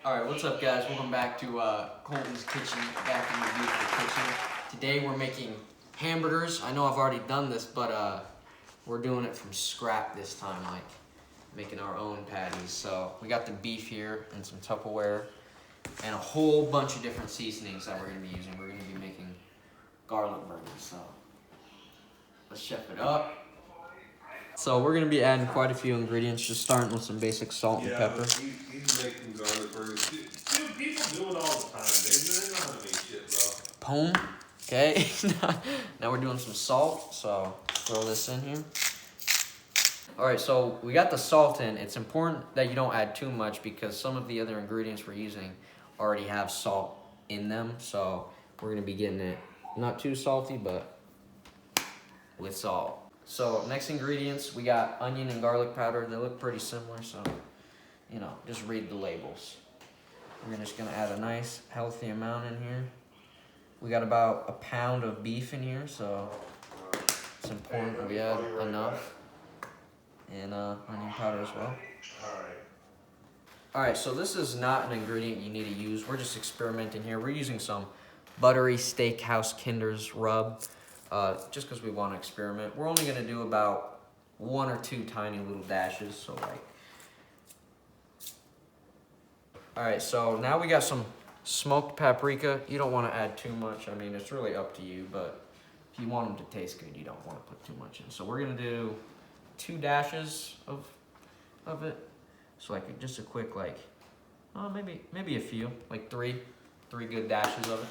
Alright, what's up guys? Welcome back to Kolton's Kitchen, back in the beautiful kitchen. Today we're making hamburgers. I know I've already done this, but we're doing it from scrap this time, like making our own patties. So we got the beef here and some Tupperware and a whole bunch of different seasonings that we're going to be using. We're going to be making garlic burgers, so let's chef it up. So we're going to be adding quite a few ingredients, just starting with some basic salt and pepper. He's making garlic burgers. Dude, people do it all the time. They know how to make shit, bro. Boom. Okay. Now we're doing some salt, so throw this in here. Alright, so we got the salt in. It's important that you don't add too much because some of the other ingredients we're using already have salt in them. So we're going to be getting it not too salty, but with salt. So next ingredients, we got onion and garlic powder. They look pretty similar, so, you know, just read the labels. We're just gonna add a nice, healthy amount in here. We got about a pound of beef in here, so it's important that we add enough. And onion powder as well. Alright, so this is not an ingredient you need to use. We're just experimenting here. We're using some buttery steakhouse Kinder's rub. Just because we want to experiment. We're only going to do about 1 or 2 tiny little dashes, so like. Alright, so now we got some smoked paprika. You don't want to add too much. I mean, it's really up to you, but if you want them to taste good, you don't want to put too much in. So we're going to do 2 dashes of it. So like just a quick, like, maybe a few, like 3 good dashes of it.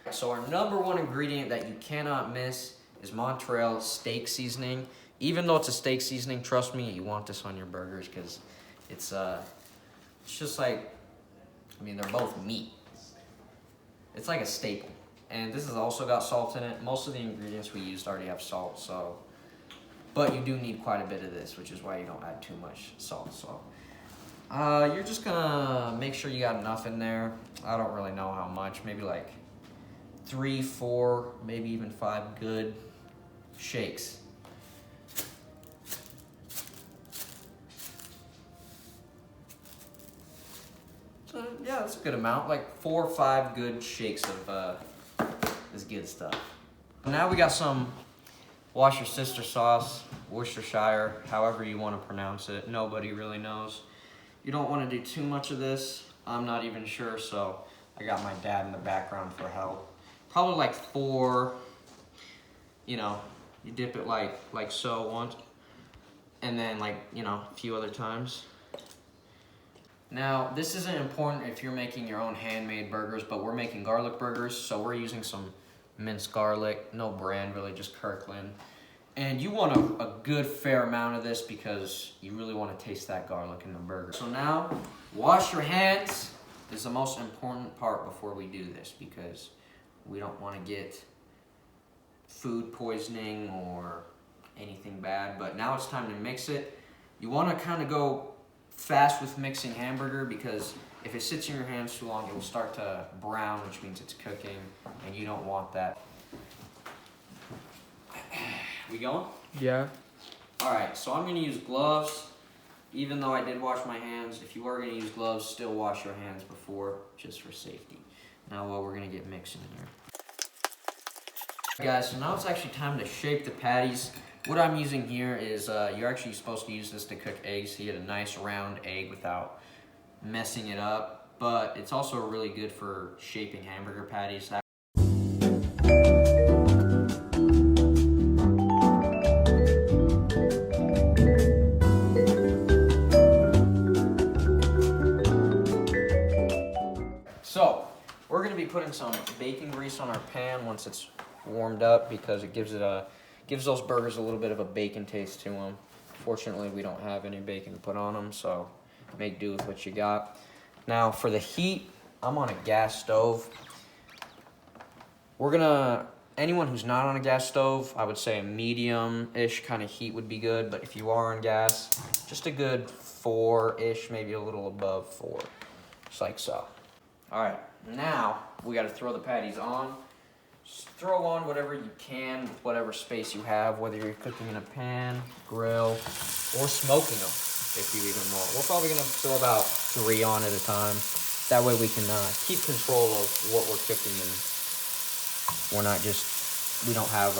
So our number 1 ingredient that you cannot miss is mozzarella steak seasoning. Even though it's a steak seasoning, trust me, you want this on your burgers because it's just like, I mean, they're both meat. It's like a staple. And this has also got salt in it. Most of the ingredients we used already have salt, so, but you do need quite a bit of this, which is why you don't add too much salt. So you're just gonna make sure you got enough in there. I don't really know how much, maybe like 3, 4, maybe even 5 good shakes. So yeah, that's a good amount, like 4 or 5 good shakes of this good stuff. Now we got some Worcestershire sauce, Worcestershire, however you want to pronounce it. Nobody really knows. You don't want to do too much of this. I'm not even sure, so I got my dad in the background for help. Probably like 4, you know, you dip it like so once, and then like, you know, a few other times. Now, this isn't important if you're making your own handmade burgers, but we're making garlic burgers, so we're using some minced garlic, no brand really, just Kirkland. And you want a good fair amount of this because you really want to taste that garlic in the burger. So now, wash your hands is the most important part before we do this because we don't want to get food poisoning or anything bad, but now it's time to mix it. You want to kind of go fast with mixing hamburger because if it sits in your hands too long, it will start to brown, which means it's cooking, and you don't want that. We going? Yeah. Alright, so I'm going to use gloves. Even though I did wash my hands, if you are going to use gloves, still wash your hands before, just for safety. Now we're going to get mixing in here. Guys, so now it's actually time to shape the patties. What I'm using here is, you're actually supposed to use this to cook eggs, so you get a nice round egg without messing it up. But it's also really good for shaping hamburger patties. So, we're going to be putting some bacon grease on our pan once it's warmed up because it gives those burgers a little bit of a bacon taste to them. Fortunately, we don't have any bacon to put on them, so make do with what you got. Now, for the heat, I'm on a gas stove. Anyone who's not on a gas stove, I would say a medium-ish kind of heat would be good, but if you are on gas, just a good 4-ish, maybe a little above 4, just like so. All right, now we got to throw the patties on. Just throw on whatever you can with whatever space you have, whether you're cooking in a pan, grill, or smoking them if you even want. We're probably going to throw about 3 on at a time. That way we can keep control of what we're cooking, and we don't have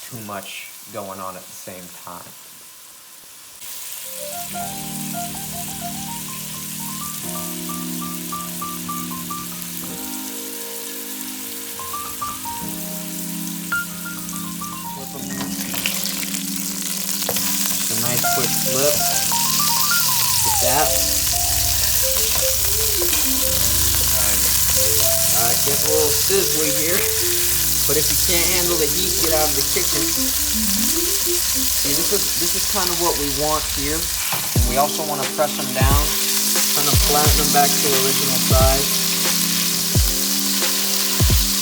too much going on at the same time. Flip them here. Just a nice quick flip. Get that. Getting a little sizzly here, but if you can't handle the heat, get out of the kitchen. See, this is kind of what we want here, and we also want to press them down, kind of flatten them back to original size.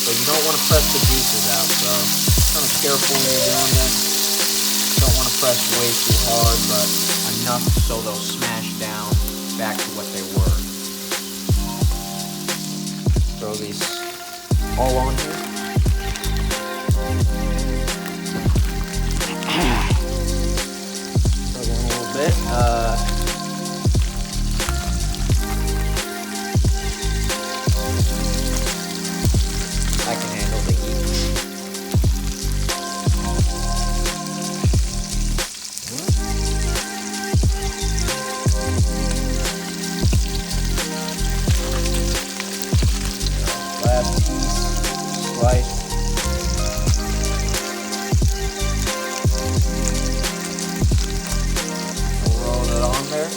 But you don't want to press the juices out, so kind of careful when you're doing this. Don't want to press way too hard, but enough so they'll smash down back to what they were. Throw these all on here. Throw them a little bit. I can handle the heat. Last piece, slice. We'll roll it on there.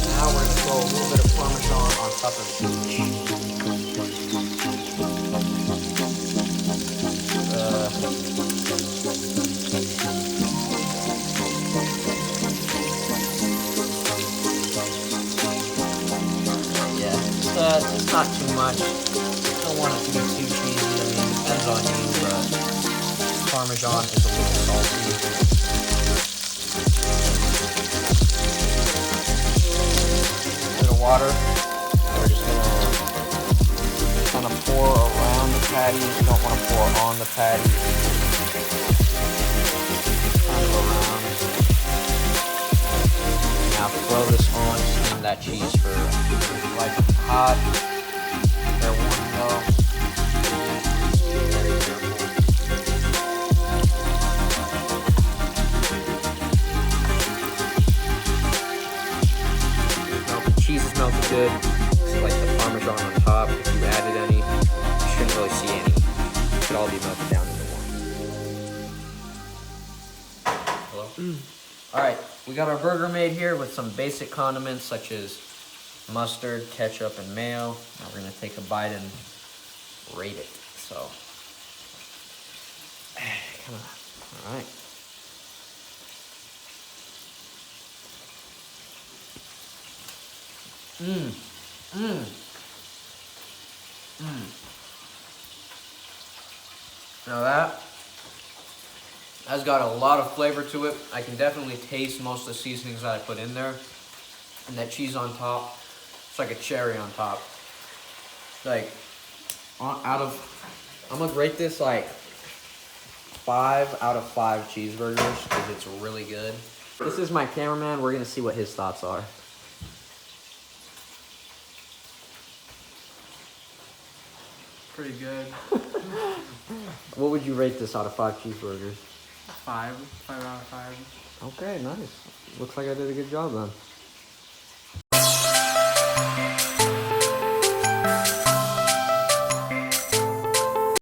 Now we're going to throw a little bit of Parmesan on top of each. It's not too much. Don't want it to be too cheesy. I mean, it depends on you, but Parmesan is a little salty. A bit of water. We're just gonna kind of pour around the patties. You don't want to pour on the patties. Kind of around. Now throw this on, steam that cheese for like hot. They're warm though. The cheese is melted good. It's like the Parmesan on top. If you added any, you shouldn't really see any. It should all be melted down into one. Hello? Alright, we got our burger made here with some basic condiments such as mustard, ketchup, and mayo. Now we're gonna take a bite and rate it. So, come on. All right. Now that's got a lot of flavor to it. I can definitely taste most of the seasonings that I put in there, and that cheese on top. It's like a cherry on top. Like, I'm gonna rate this like 5 out of 5 cheeseburgers because it's really good. This is my cameraman. We're gonna see what his thoughts are. Pretty good. What would you rate this out of 5 cheeseburgers? 5 out of 5. Okay, nice. Looks like I did a good job then.